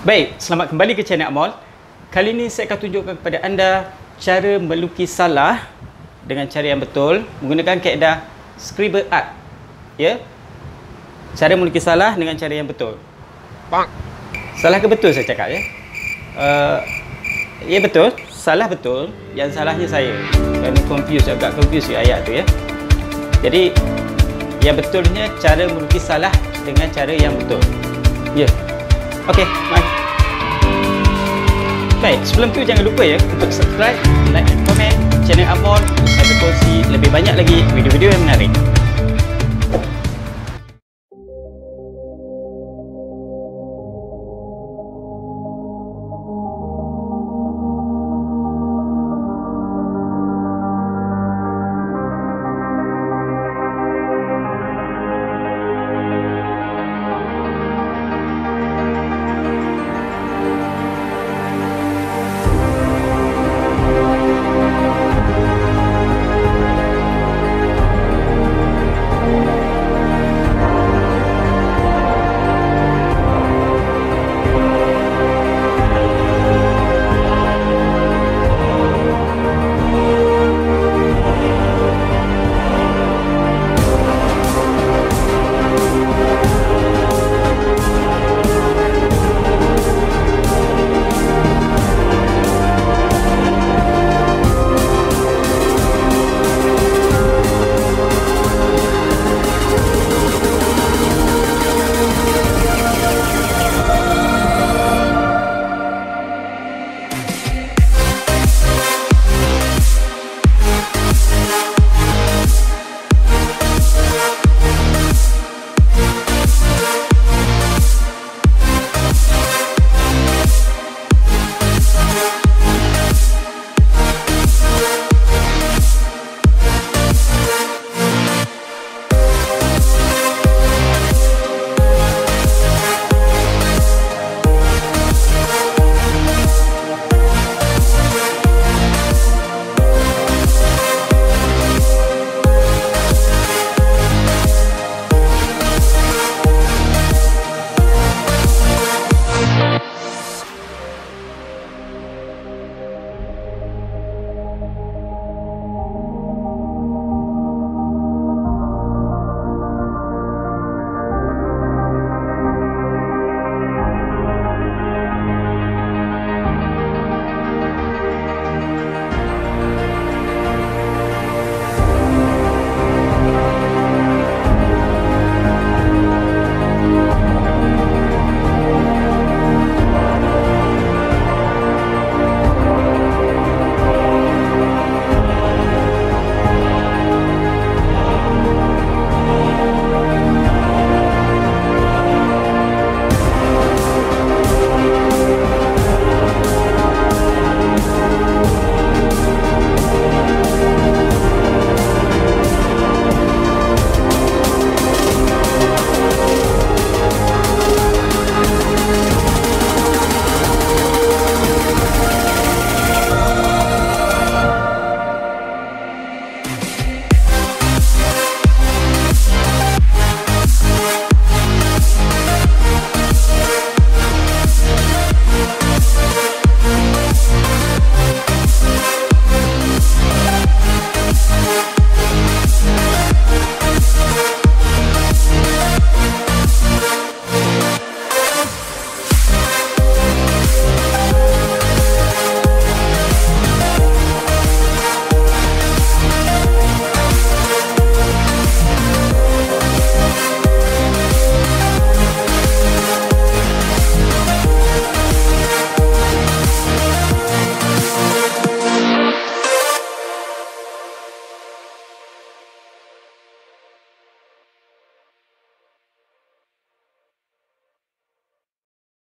Baik, selamat kembali ke channel ArtMall. Kali ini saya akan tunjukkan kepada anda cara melukis Salah dengan cara yang betul menggunakan kaedah Scribble Art. Ya. Cara melukis Salah dengan cara yang betul. Salah ke betul saya cakap ya? Ya betul, salah betul. Yang salahnya saya. Kerana agak confuse ayat tu ya. Jadi yang betulnya cara melukis Salah dengan cara yang betul. Ya. Okey, mari. Baik, sebelum tu jangan lupa ya untuk subscribe, like dan komen channel ArtMall untuk saya berkongsi lebih banyak lagi video-video yang menarik.